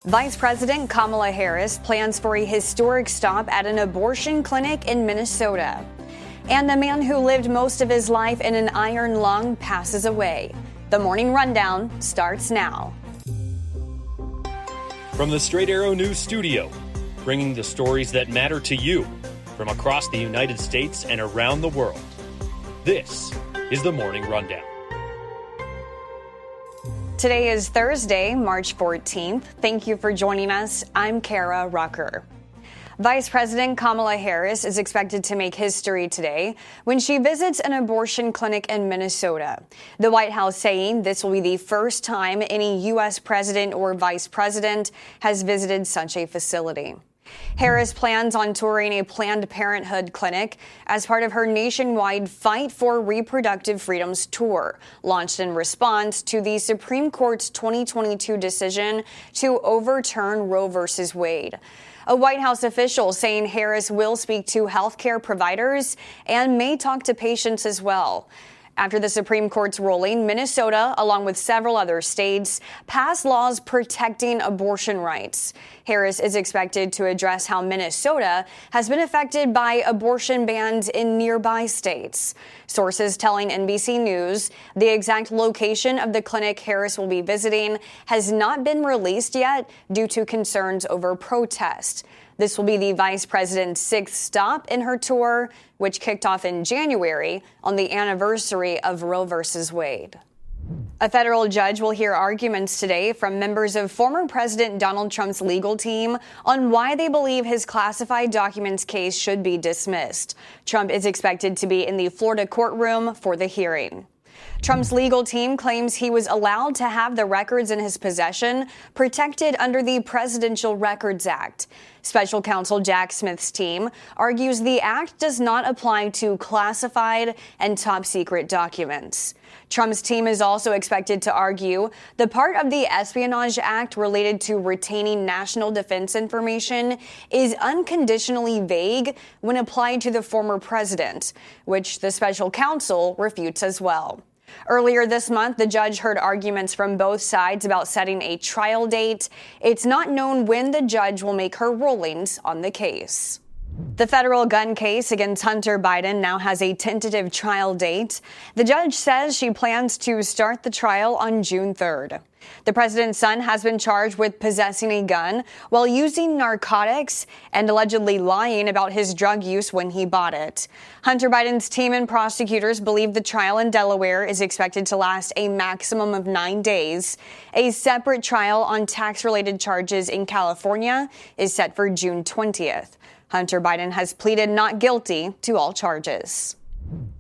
Vice President Kamala Harris plans for a historic stop at an abortion clinic in Minnesota. And the man who lived most of his life in an iron lung passes away. The Morning Rundown starts now. From the Straight Arrow News Studio, bringing the stories that matter to you from across the United States and around the world. This is the Morning Rundown. Today is Thursday, March 14th. Thank you for joining us. I'm Kara Rucker. Vice President Kamala Harris is expected to make history today when she visits an abortion clinic in Minnesota. The White House saying this will be the first time any U.S. president or vice president has visited such a facility. Harris plans on touring a Planned Parenthood clinic as part of her nationwide Fight for Reproductive Freedoms tour, launched in response to the Supreme Court's 2022 decision to overturn Roe v. Wade. A White House official saying Harris will speak to healthcare providers and may talk to patients as well. After the Supreme Court's ruling, Minnesota, along with several other states, passed laws protecting abortion rights. Harris is expected to address how Minnesota has been affected by abortion bans in nearby states. Sources telling NBC News the exact location of the clinic Harris will be visiting has not been released yet due to concerns over protest. This will be the vice president's sixth stop in her tour, which kicked off in January on the anniversary of Roe v. Wade. A federal judge will hear arguments today from members of former President Donald Trump's legal team on why they believe his classified documents case should be dismissed. Trump is expected to be in the Florida courtroom for the hearing. Trump's legal team claims he was allowed to have the records in his possession protected under the Presidential Records Act. Special counsel Jack Smith's team argues the act does not apply to classified and top-secret documents. Trump's team is also expected to argue the part of the Espionage Act related to retaining national defense information is unconditionally vague when applied to the former president, which the special counsel refutes as well. Earlier this month, the judge heard arguments from both sides about setting a trial date. It's not known when the judge will make her rulings on the case. The federal gun case against Hunter Biden now has a tentative trial date. The judge says she plans to start the trial on June 3rd. The president's son has been charged with possessing a gun while using narcotics and allegedly lying about his drug use when he bought it. Hunter Biden's team and prosecutors believe the trial in Delaware is expected to last a maximum of 9 days. A separate trial on tax-related charges in California is set for June 20th. Hunter Biden has pleaded not guilty to all charges.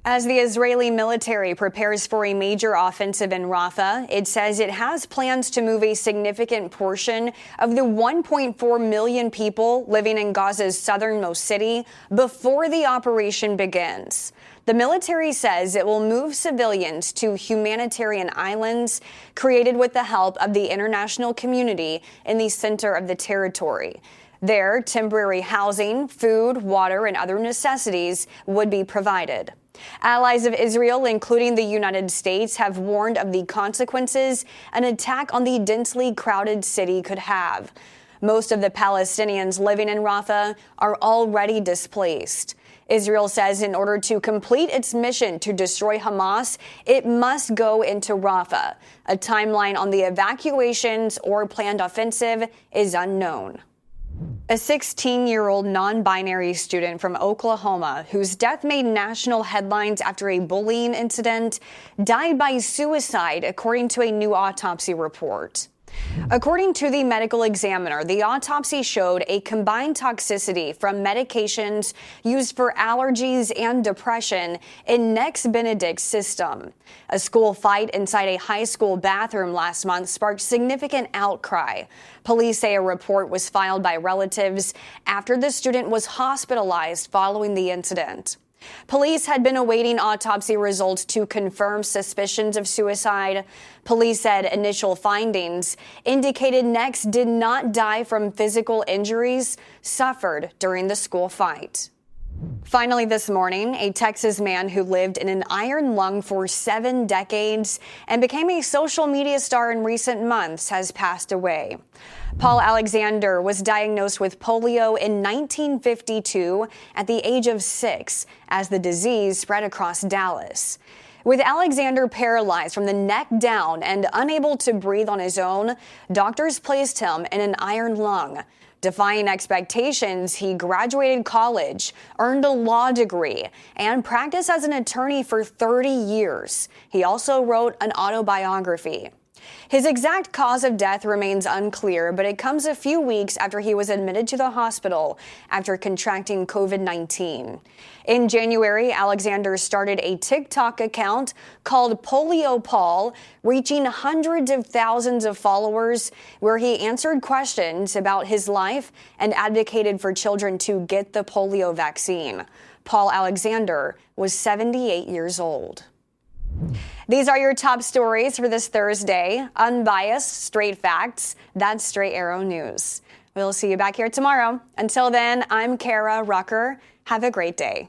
As the Israeli military prepares for a major offensive in Rafah, it says it has plans to move a significant portion of the 1.4 million people living in Gaza's southernmost city before the operation begins. The military says it will move civilians to humanitarian islands created with the help of the international community in the center of the territory. There, temporary housing, food, water, and other necessities would be provided. Allies of Israel, including the United States, have warned of the consequences an attack on the densely crowded city could have. Most of the Palestinians living in Rafah are already displaced. Israel says in order to complete its mission to destroy Hamas, it must go into Rafah. A timeline on the evacuations or planned offensive is unknown. A 16-year-old non-binary student from Oklahoma, whose death made national headlines after a bullying incident, died by suicide, according to a new autopsy report. According to the medical examiner, the autopsy showed a combined toxicity from medications used for allergies and depression in Next Benedict's system. A school fight inside a high school bathroom last month sparked significant outcry. Police say a report was filed by relatives after the student was hospitalized following the incident. Police had been awaiting autopsy results to confirm suspicions of suicide. Police said initial findings indicated Next did not die from physical injuries suffered during the school fight. Finally this morning, a Texas man who lived in an iron lung for 7 decades and became a social media star in recent months has passed away. Paul Alexander was diagnosed with polio in 1952 at the age of 6 as the disease spread across Dallas. With Alexander paralyzed from the neck down and unable to breathe on his own, doctors placed him in an iron lung. Defying expectations, he graduated college, earned a law degree, and practiced as an attorney for 30 years. He also wrote an autobiography. His exact cause of death remains unclear, but it comes a few weeks after he was admitted to the hospital after contracting COVID-19. In January, Alexander started a TikTok account called Polio Paul, reaching hundreds of thousands of followers, where he answered questions about his life and advocated for children to get the polio vaccine. Paul Alexander was 78 years old. These are your top stories for this Thursday. Unbiased, straight facts. That's Straight Arrow News. We'll see you back here tomorrow. Until then, I'm Kara Rucker. Have a great day.